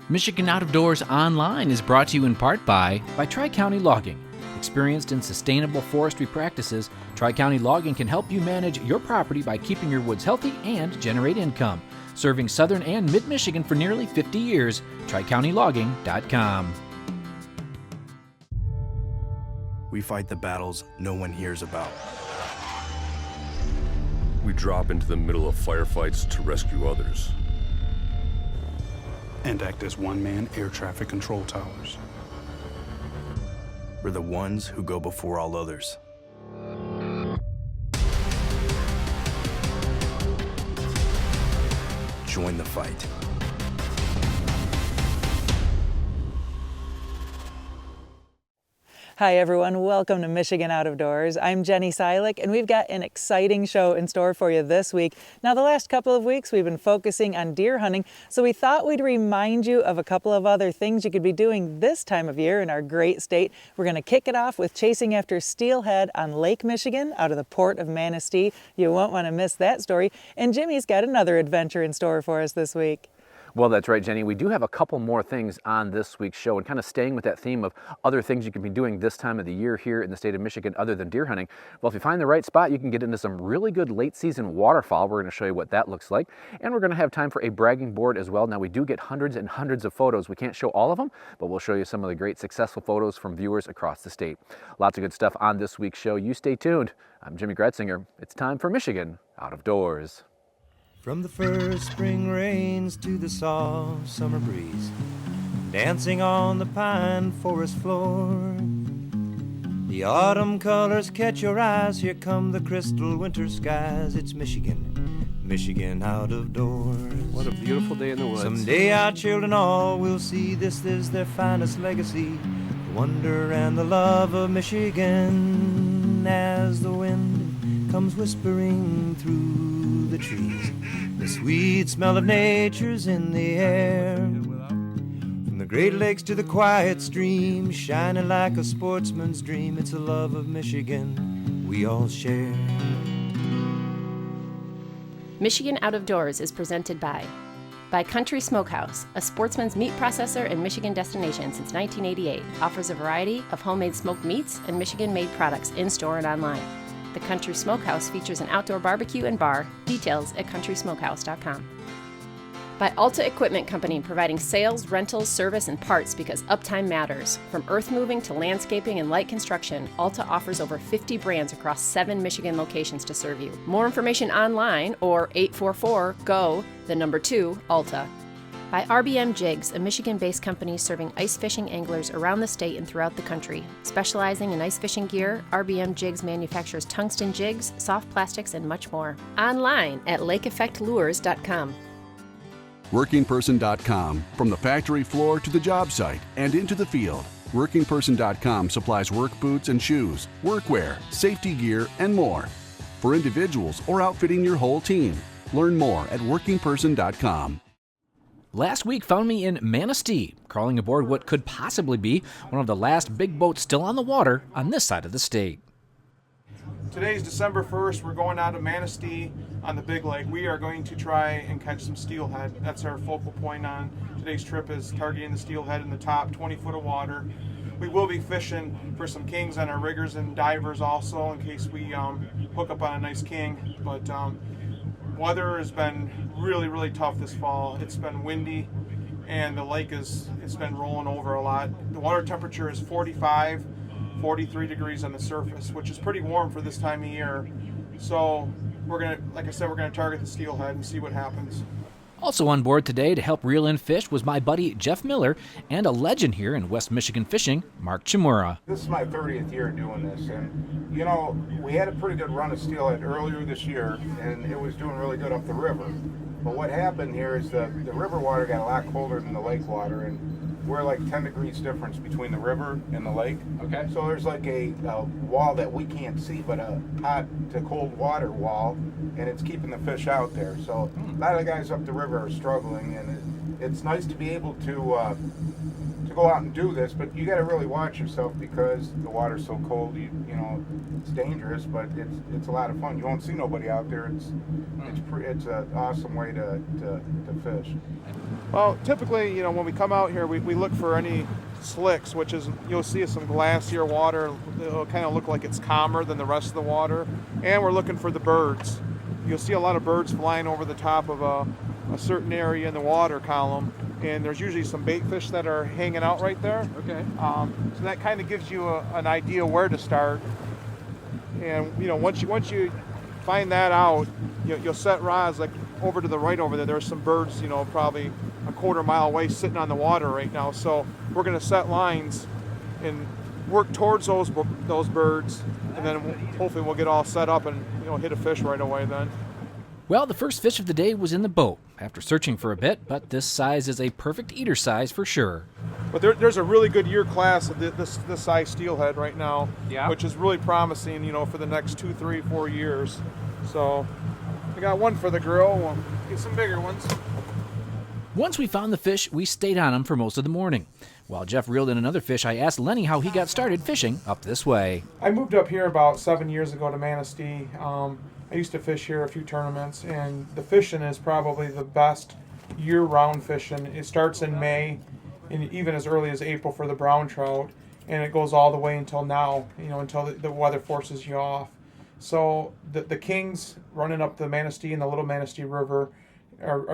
Michigan Out of Doors Online is brought to you in part by Tri-County Logging. Experienced in sustainable forestry practices, Tri-County Logging can help you manage your property by keeping your woods healthy and generate income. Serving southern and mid-Michigan for nearly 50 years, TriCountyLogging.com. We fight the battles no one hears about. We drop into the middle of firefights to rescue others. And act as one-man air traffic control towers. We're the ones who go before all others. Join the fight. Hi everyone, welcome to Michigan Out of Doors. I'm Jenny Silik and we've got an exciting show in store for you this week. Now the last couple of weeks we've been focusing on deer hunting, so we thought we'd remind you of a couple of other things you could be doing this time of year in our great state. We're going to kick it off with chasing after steelhead on Lake Michigan out of the port of Manistee. You won't want to miss that story. And Jimmy's got another adventure in store for us this week. Well, that's right, Jenny. We do have a couple more things on this week's show, and kind of staying with that theme of other things you can be doing this time of the year here in the state of Michigan other than deer hunting. Well, if you find the right spot, you can get into some really good late season waterfowl. We're going to show you what that looks like, and we're going to have time for a bragging board as well. Now, we do get hundreds and hundreds of photos. We can't show all of them, but we'll show you some of the great successful photos from viewers across the state. Lots of good stuff on this week's show. You stay tuned. I'm Jimmy Gretzinger. It's time for Michigan Out of Doors. From the first spring rains to the soft summer breeze, dancing on the pine forest floor, the autumn colors catch your eyes. Here come the crystal winter skies. It's Michigan, Michigan out of doors. What a beautiful day in the woods. Someday our children all will see this is their finest legacy, the wonder and the love of Michigan. As the wind comes whispering through the trees, the sweet smell of nature's in the air. From the Great Lakes to the quiet stream, shining like a sportsman's dream, it's a love of Michigan we all share. Michigan Out of Doors is presented by Country Smokehouse, a sportsman's meat processor and Michigan destination since 1988. Offers a variety of homemade smoked meats and Michigan-made products in-store and online. The Country Smokehouse features an outdoor barbecue and bar. Details at countrysmokehouse.com. By Alta Equipment Company, providing sales, rentals, service, and parts because uptime matters. From earth moving to landscaping and light construction, Alta offers over 50 brands across 7 Michigan locations to serve you. More information online or 844-GO-2-ALTA. By RBM Jigs, a Michigan-based company serving ice fishing anglers around the state and throughout the country. Specializing in ice fishing gear, RBM Jigs manufactures tungsten jigs, soft plastics, and much more. Online at lakeeffectlures.com. WorkingPerson.com. From the factory floor to the job site and into the field, WorkingPerson.com supplies work boots and shoes, workwear, safety gear, and more. For individuals or outfitting your whole team. Learn more at WorkingPerson.com. Last week found me in Manistee, crawling aboard what could possibly be one of the last big boats still on the water on this side of the state. Today's December 1st. We're going out of Manistee on the Big Lake. We are going to try and catch some steelhead. That's our focal point on today's trip, is targeting the steelhead in the top 20 foot of water. We will be fishing for some kings on our riggers and divers also in case we hook up on a nice king. But weather has been really tough this fall. It's been windy and the lake it's been rolling over a lot. The water temperature is 43 degrees on the surface, which is pretty warm for this time of year. So we're gonna, like I said, we're gonna target the steelhead and see what happens. Also on board today to help reel in fish was my buddy Jeff Miller and a legend here in West Michigan fishing, Mark Chimura. This is my 30th year doing this, and you know, we had a pretty good run of steelhead earlier this year, and it was doing really good up the river. But what happened here is the river water got a lot colder than the lake water, and we're like 10 degrees difference between the river and the lake. Okay. So there's like a wall that we can't see, but a hot to cold water wall, and it's keeping the fish out there. So a lot of the guys up the river are struggling, and it's nice to be able to go out and do this, but you got to really watch yourself because the water's so cold. You know, it's dangerous, but it's a lot of fun. You won't see nobody out there. It's an awesome way to fish. Well, typically, when we come out here, we look for any slicks, which is, you'll see some glacier water. It'll kind of look like it's calmer than the rest of the water. And we're looking for the birds. You'll see a lot of birds flying over the top of a certain area in the water column. And there's usually some bait fish that are hanging out right there. Okay. So that kind of gives you an idea where to start. And once you find that out, you'll set rods like over to the right over there. There's some birds, probably a quarter mile away sitting on the water right now. So we're going to set lines and work towards those birds, and then hopefully we'll get all set up and hit a fish right away then. Well, the first fish of the day was in the boat after searching for a bit, but this size is a perfect eater size for sure. But there's a really good year class of this size steelhead right now, yeah, which is really promising, for the next 2, 3, 4 years. So I got one for the grill. We'll get some bigger ones. Once we found the fish, we stayed on them for most of the morning. While Jeff reeled in another fish, I asked Lenny how he got started fishing up this way. I moved up here about 7 years ago to Manistee. I used to fish here a few tournaments, and the fishing is probably the best year-round fishing. It starts in May, and even as early as April for the brown trout, and it goes all the way until now, until the weather forces you off. So the kings running up the Manistee and the Little Manistee River,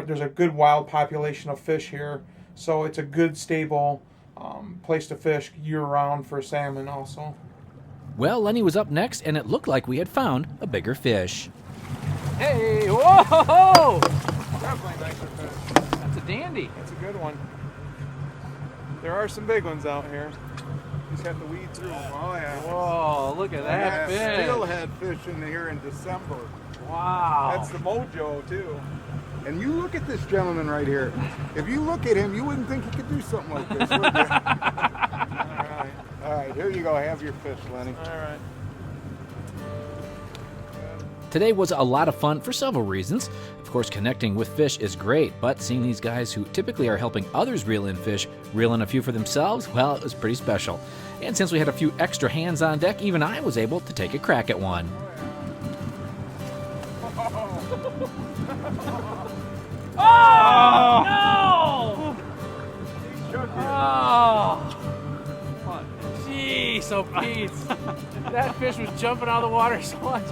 there's a good wild population of fish here, so it's a good stable place to fish year-round for salmon also. Well, Lenny was up next, and it looked like we had found a bigger fish. Hey, whoa! Definitely nicer fish. That's a dandy. That's a good one. There are some big ones out here. Just have to weed through them. Oh yeah. Whoa, look at that fish. Steelhead fishing here in December. Wow. That's the mojo too. And you look at this gentleman right here. If you look at him, you wouldn't think he could do something like this, would you? All right, here you go. Have your fish, Lenny. All right. Today was a lot of fun for several reasons. Of course, connecting with fish is great, but seeing these guys who typically are helping others reel in fish, reel in a few for themselves, well, it was pretty special. And since we had a few extra hands on deck, even I was able to take a crack at one. Oh, no! Oh, jeez, oh Pete. That fish was jumping out of the water so much.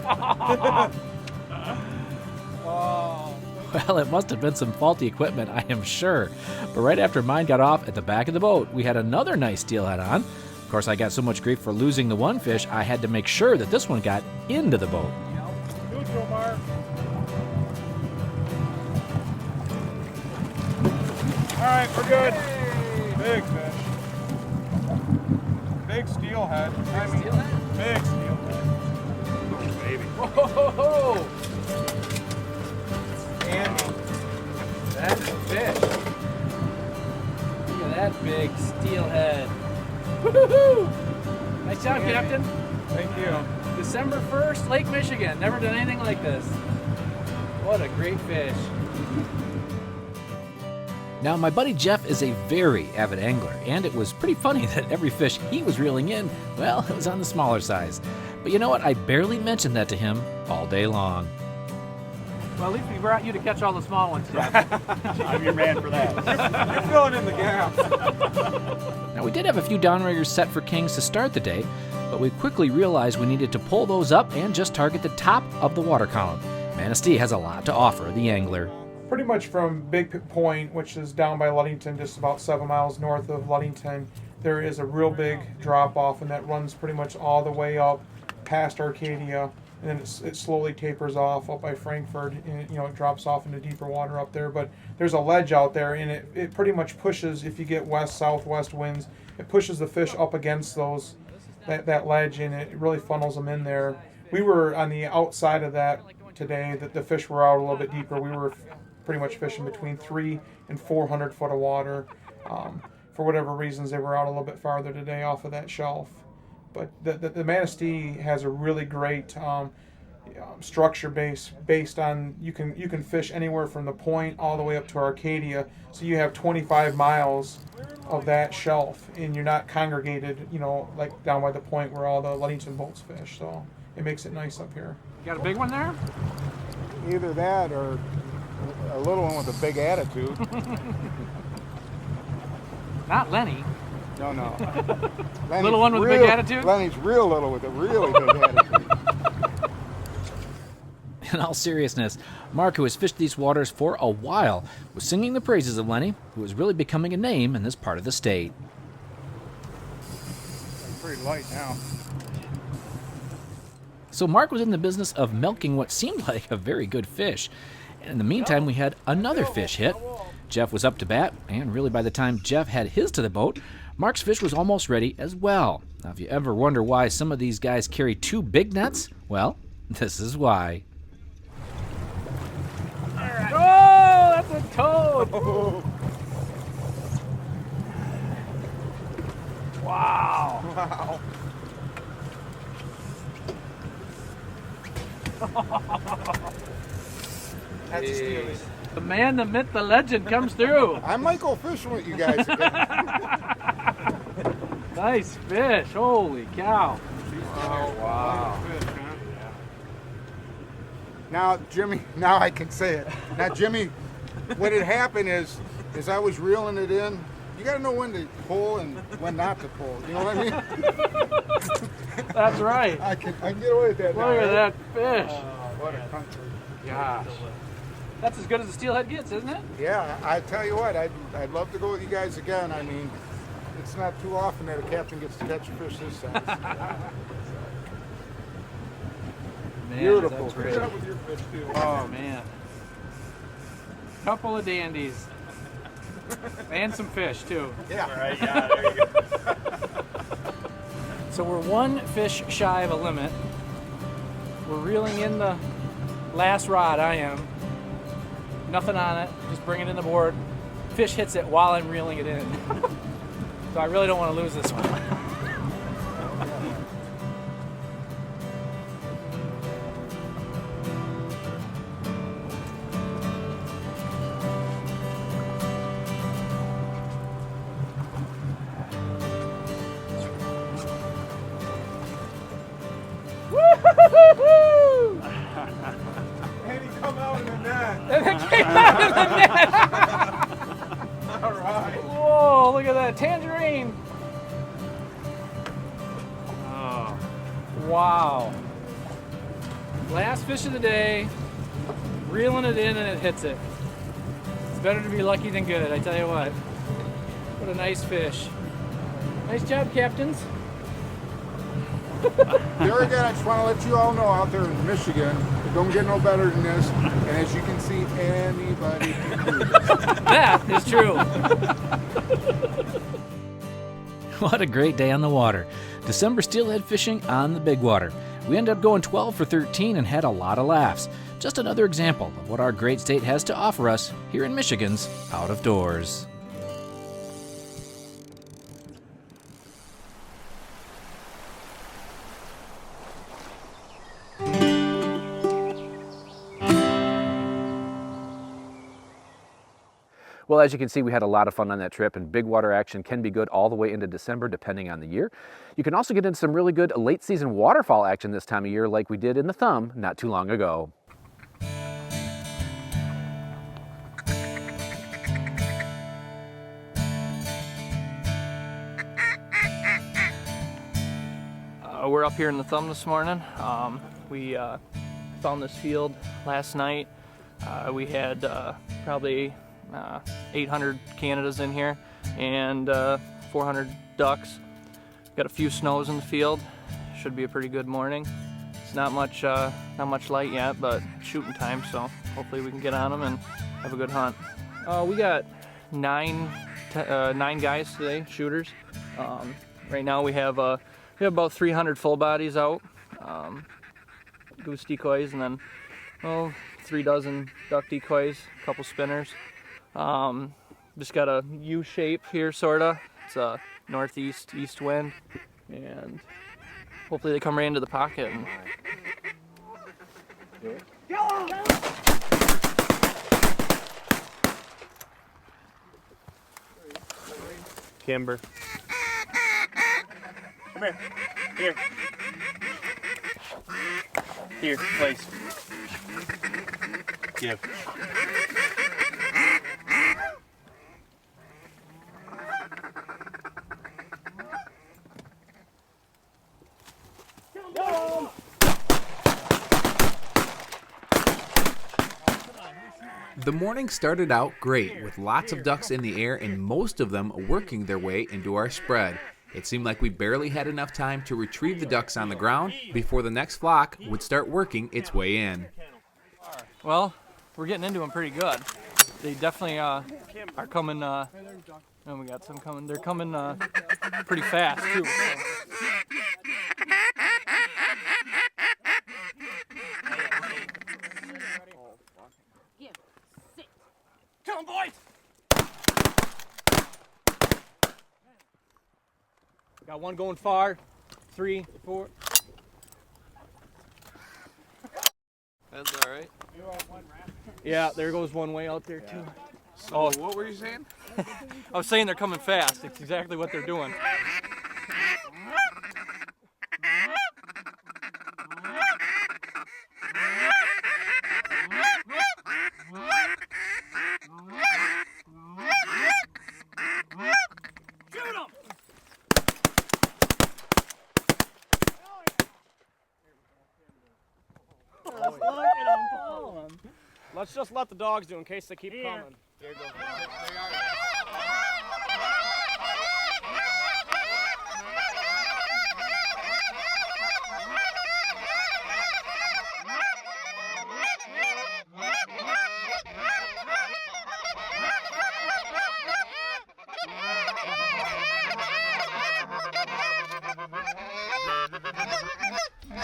Oh. Well, it must have been some faulty equipment, I am sure. But right after mine got off at the back of the boat, we had another nice steelhead on. Of course, I got so much grief for losing the one fish, I had to make sure that this one got into the boat. Neutral mark. All right, we're good. Hey. Big fish. Big steelhead. Big steelhead. Oh, baby. Whoa! Andy. That's a fish. Look at that big steelhead. Woohoo! Nice job, Captain. Thank you. December 1st, Lake Michigan. Never done anything like this. What a great fish. Now, my buddy Jeff is a very avid angler, and it was pretty funny that every fish he was reeling in, well, it was on the smaller size. But you know what? I barely mentioned that to him all day long. Well, at least we brought you to catch all the small ones, Jeff. I'm your man for that. You're filling in the gaps. Now, we did have a few downriggers set for kings to start the day, but we quickly realized we needed to pull those up and just target the top of the water column. Manistee has a lot to offer the angler. Pretty much from Big Point, which is down by Ludington, just about 7 miles north of Ludington, there is a real big drop-off, and that runs pretty much all the way up past Arcadia, and then it slowly tapers off up by Frankfurt, and it drops off into deeper water up there. But there's a ledge out there, and it pretty much pushes, if you get west-southwest winds, it pushes the fish up against that ledge, and it really funnels them in there. We were on the outside of that today. The fish were out a little bit deeper. We were pretty much fishing between 300 and 400 foot of water. For whatever reasons, they were out a little bit farther today off of that shelf. But the Manistee has a really great structure based on you can fish anywhere from the point all the way up to Arcadia. So you have 25 miles of that shelf, and you're not congregated, like down by the point where all the Ludington boats fish. So it makes it nice up here. You got a big one there? Either that or a little one with a big attitude. Not Lenny. No, no. Little one with a big attitude? Lenny's real little with a really big attitude. In all seriousness, Mark, who has fished these waters for a while, was singing the praises of Lenny, who is really becoming a name in this part of the state. It's pretty light now. So Mark was in the business of milking what seemed like a very good fish. And in the meantime, we had another fish hit. Jeff was up to bat, and really by the time Jeff had his to the boat, Mark's fish was almost ready as well. Now, if you ever wonder why some of these guys carry 2 big nets, well, this is why. Oh, that's a toad! Wow! Wow. That's a steely. The man, the myth, the legend comes through. I might go fishing with you guys again. Nice fish. Holy cow. Oh, wow. Fish, huh? Now, Jimmy, now I can say it. Now, Jimmy, what had happened is I was reeling it in. You got to know when to pull and when not to pull. You know what I mean? That's right. I can get away with that now. Look at that fish. What a country. Gosh. That's as good as the steelhead gets, isn't it? Yeah, I tell you what, I'd love to go with you guys again. I mean, it's not too often that a captain gets to catch a fish this size. Man, beautiful that's fish. That was your fish, too. Oh, man. Couple of dandies. And some fish, too. Yeah. Right, yeah, there you go. So we're 1 fish shy of a limit. We're reeling in the last rod, I am. Nothing on it, just bringing it in the board. Fish hits it while I'm reeling it in. So I really don't want to lose this one. Woo-hoo-hoo-hoo! And he come out in the net. And it came out of the net! All right. Whoa, look at that tangerine! Oh, wow. Last fish of the day, reeling it in and it hits it. It's better to be lucky than good, I tell you what. What a nice fish. Nice job, captains. There again, I just want to let you all know out there in Michigan, it don't get no better than this. And as you can see, anybody can do this. That is true. What a great day on the water. December steelhead fishing on the big water. We ended up going 12 for 13 and had a lot of laughs. Just another example of what our great state has to offer us here in Michigan's Out of Doors. Well, as you can see, we had a lot of fun on that trip, and big water action can be good all the way into December, depending on the year. You can also get into some really good late season waterfowl action this time of year, like we did in the Thumb not too long ago. We're up here in the Thumb this morning. We found this field last night. We had probably 800 Canadas in here and 400 ducks. Got a few snows in the field. Should be a pretty good morning. It's not much light yet, but shooting time, so hopefully we can get on them and have a good hunt. We got nine guys today, shooters. Right now we have about 300 full bodies out, goose decoys, and then 3 dozen duck decoys, a couple spinners. Just got a U shape here, sorta. It's a northeast east wind, and hopefully they come right into the pocket. And... Kimber. Come here. Here. Here, place. Give. The morning started out great, with lots of ducks in the air and most of them working their way into our spread. It seemed like we barely had enough time to retrieve the ducks on the ground before the next flock would start working its way in. Well, we're getting into them pretty good. They definitely are coming, and we got some coming. They're coming pretty fast, too. So. Come on, boys! Got one going far. 3, 4. That's all right. Yeah, there goes one way out there too. So what were you saying? I was saying they're coming fast. It's exactly what they're doing. Shoot 'em! Let's just let the dogs do in case they keep coming. There you go.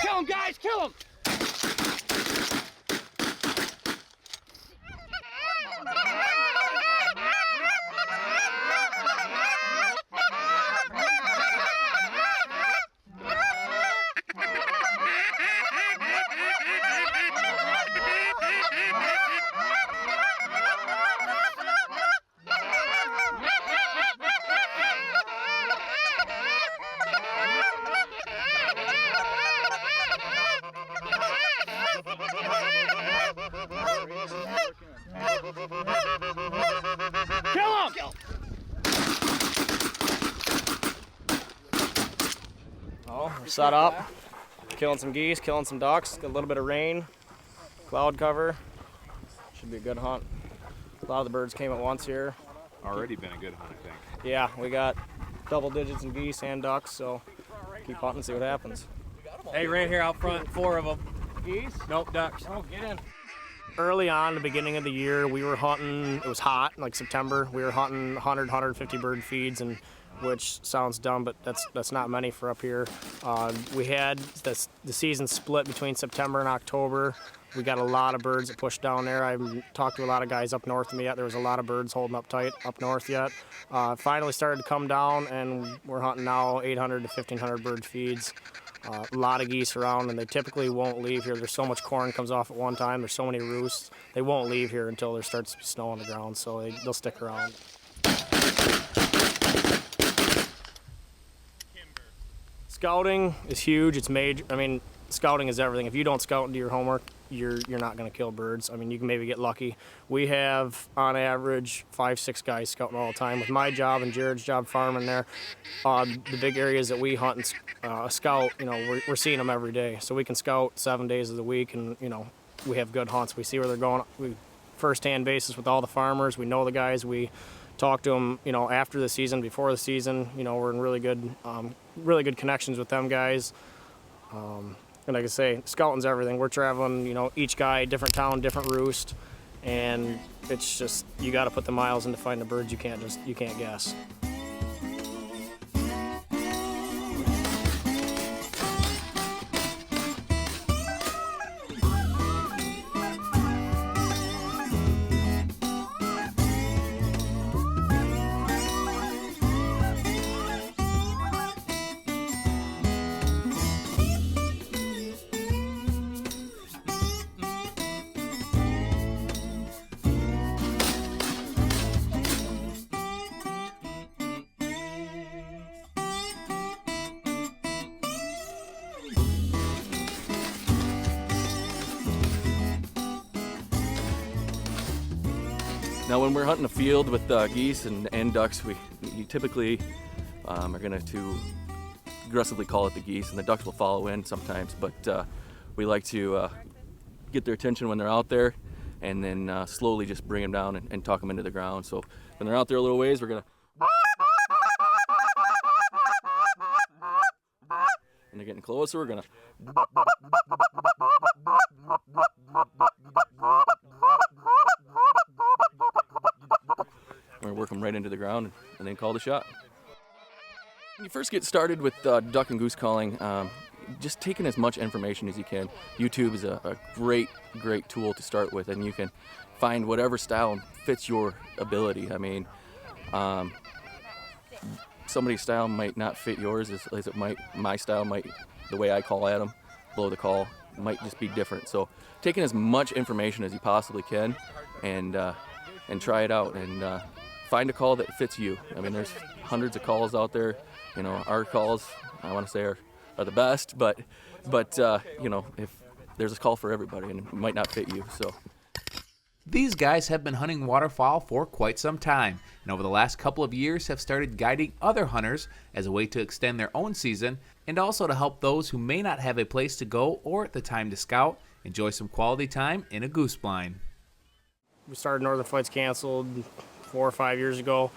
Kill him, guys! Kill him! Kill him! Oh, we're set up. Killing some geese, killing some ducks. Got a little bit of rain, cloud cover. Should be a good hunt. A lot of the birds came at once here. Already been a good hunt, I think. Yeah, we got double digits in geese and ducks, so keep hunting and see what happens. Hey, right here out front, 4 of them. Geese? Nope, ducks. Oh, get in. Early on, the beginning of the year, we were hunting, it was hot, like September. We were hunting 100, 150 bird feeds, and which sounds dumb, but that's not many for up here. We had the season split between September and October. We got a lot of birds that pushed down there. I haven't talked to a lot of guys up north of me yet. There was a lot of birds holding up tight up north yet. Finally started to come down, and we're hunting now 800 to 1,500 bird feeds. A lot of geese around, and they typically won't leave here. There's so much corn comes off at one time. There's so many roosts. They won't leave here until there starts to be snow on the ground, so they'll stick around. Scouting is huge. It's major. I mean, scouting is everything. If you don't scout and do your homework, you're not going to kill birds. I mean, you can maybe get lucky. We have, on average, 5-6 guys scouting all the time. With my job and Jared's job farming there, the big areas that we hunt and scout, you know, we're seeing them every day. So we can scout 7 days of the week, and you know, we have good hunts. We see where they're going. We first-hand basis with all the farmers. We know the guys. We talk to them, you know, after the season, before the season. You know, we're in really good connections with them guys. And like I say, scouting's everything. We're traveling, you know, each guy, different town, different roost, and it's just, you got to put the miles in to find the birds. You can't guess. Now when we're hunting a field with geese and ducks, you typically are going to aggressively call it the geese, and the ducks will follow in sometimes, but we like to get their attention when they're out there and then slowly just bring them down and tuck them into the ground. So when they're out there a little ways, we're gonna, and they're getting closer, we're gonna, we're gonna work them right into the ground and then call the shot. When you first get started with duck and goose calling, just taking as much information as you can. YouTube is a great tool to start with, and you can find whatever style fits your ability. I mean, somebody's style might not fit yours as it might, my style might, the way I call at them, blow the call, might just be different. So taking as much information as you possibly can and try it out and find a call that fits you. I mean, there's hundreds of calls out there. You know, our calls, I want to say, are the best, but you know, if there's a call for everybody and it might not fit you. So these guys have been hunting waterfowl for quite some time, and over the last couple of years have started guiding other hunters as a way to extend their own season, and also to help those who may not have a place to go or the time to scout enjoy some quality time in a goose blind. We started Northern Flights Canceled 4 or 5 years ago.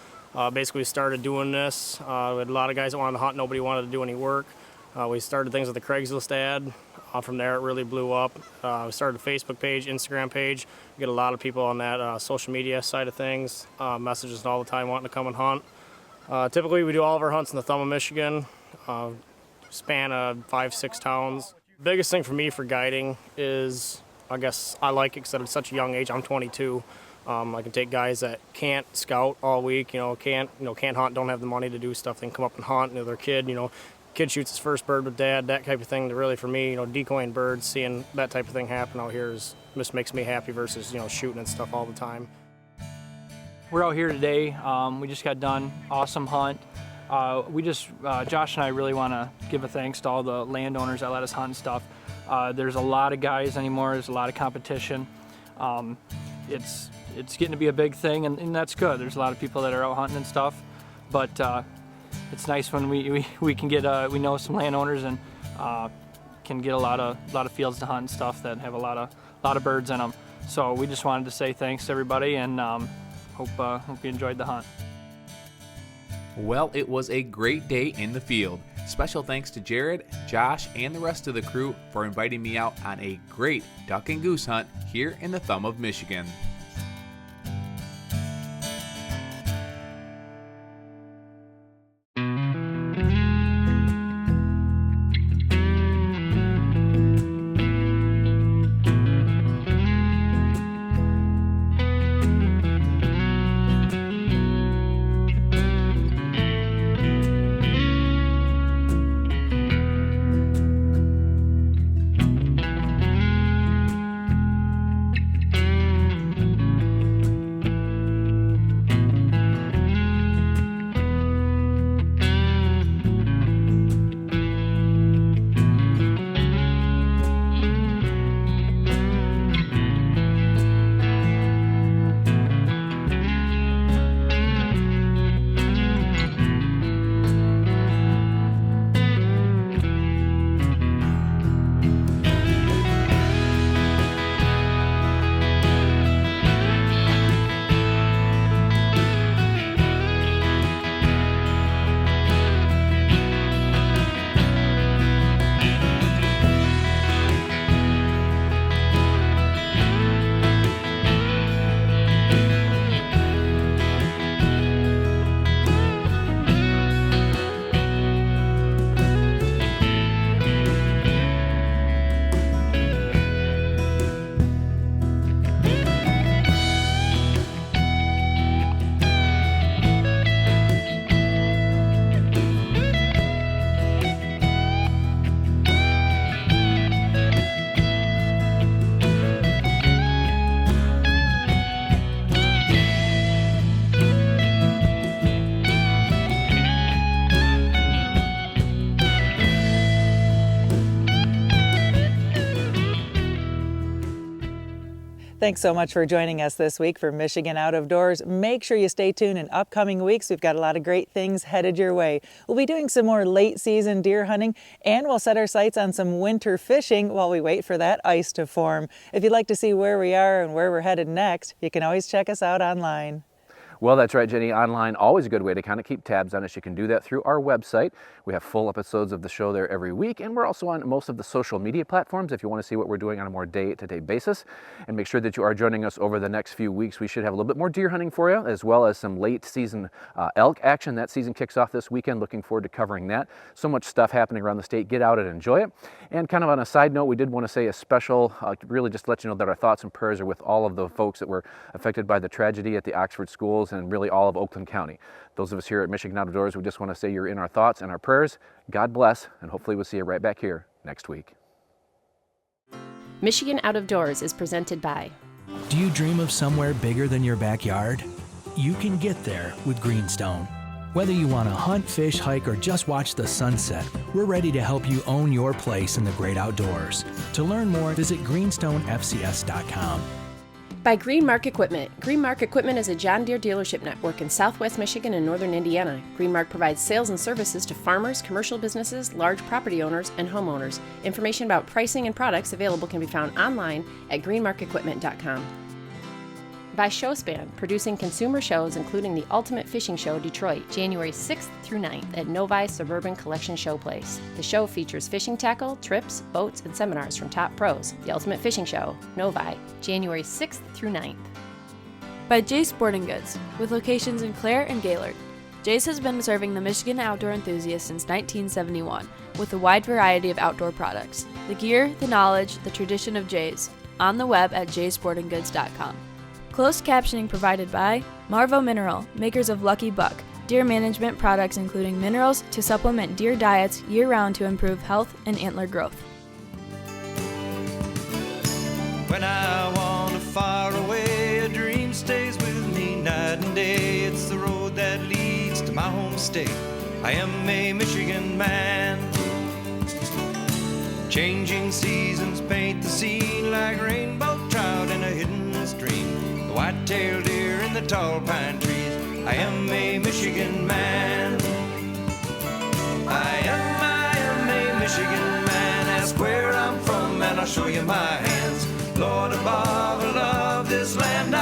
Basically, we started doing this. We had a lot of guys that wanted to hunt. Nobody wanted to do any work. We started things with the Craigslist ad. From there, it really blew up. We started a Facebook page, Instagram page. We get a lot of people on that social media side of things, messages all the time wanting to come and hunt. Typically, we do all of our hunts in the thumb of Michigan, span of 5-6 towns. Biggest thing for me for guiding is, I guess I like it because at such a young age. I'm 22. I can take guys that can't scout all week, can't hunt, don't have the money to do stuff. They can come up and hunt. Their kid, kid shoots his first bird with dad, that type of thing. Really, for me, decoying birds, seeing that type of thing happen out here just makes me happy versus shooting and stuff all the time. We're out here today. We just got done. Awesome hunt. Josh and I really want to give a thanks to all the landowners that let us hunt and stuff. There's a lot of guys anymore. There's a lot of competition. It's getting to be a big thing, and that's good. There's a lot of people that are out hunting and stuff, but it's nice when we can get we know some landowners and can get a lot of fields to hunt and stuff that have a lot of birds in them. So we just wanted to say thanks to everybody, and hope you enjoyed the hunt. Well, it was a great day in the field. Special thanks to Jared, Josh, and the rest of the crew for inviting me out on a great duck and goose hunt here in the thumb of Michigan. Thanks so much for joining us this week for Michigan Out of Doors. Make sure you stay tuned in upcoming weeks. We've got a lot of great things headed your way. We'll be doing some more late season deer hunting, and we'll set our sights on some winter fishing while we wait for that ice to form. If you'd like to see where we are and where we're headed next, you can always check us out online. Well, that's right, Jenny. Online, always a good way to kind of keep tabs on us. You can do that through our website. We have full episodes of the show there every week, and we're also on most of the social media platforms if you want to see what we're doing on a more day-to-day basis. And make sure that you are joining us over the next few weeks. We should have a little bit more deer hunting for you, as well as some late season elk action. That season kicks off this weekend. Looking forward to covering that. So much stuff happening around the state. Get out and enjoy it. And kind of on a side note, we did want to say a special, really just let you know that our thoughts and prayers are with all of the folks that were affected by the tragedy at the Oxford schools and really all of Oakland County. Those of us here at Michigan Out of Doors, we just want to say you're in our thoughts and our prayers. God bless, and hopefully we'll see you right back here next week. Michigan Out of Doors is presented by. Do you dream of somewhere bigger than your backyard? You can get there with Greenstone. Whether you want to hunt, fish, hike, or just watch the sunset, we're ready to help you own your place in the great outdoors. To learn more, visit greenstonefcs.com. By Greenmark Equipment. Greenmark Equipment is a John Deere dealership network in southwest Michigan and northern Indiana. Greenmark provides sales and services to farmers, commercial businesses, large property owners, and homeowners. Information about pricing and products available can be found online at greenmarkequipment.com. By Showspan, producing consumer shows including the Ultimate Fishing Show Detroit, January 6th through 9th at Novi Suburban Collection Showplace. The show features fishing tackle, trips, boats, and seminars from top pros. The Ultimate Fishing Show, Novi, January 6th through 9th. By Jay's Sporting Goods, with locations in Clare and Gaylord. Jay's has been serving the Michigan outdoor enthusiast since 1971 with a wide variety of outdoor products. The gear, the knowledge, the tradition of Jay's. On the web at jaysportinggoods.com. Closed captioning provided by Marvo Mineral, makers of Lucky Buck, deer management products including minerals to supplement deer diets year-round to improve health and antler growth. When I wander far away, a dream stays with me night and day. It's the road that leads to my home state. I am a Michigan man. Changing seasons paint the scene like rainbow trout in a hidden stream. The white-tailed deer in the tall pine trees. I am a Michigan man. I am a Michigan man. Ask where I'm from and I'll show you my hands. Lord above, I love this land.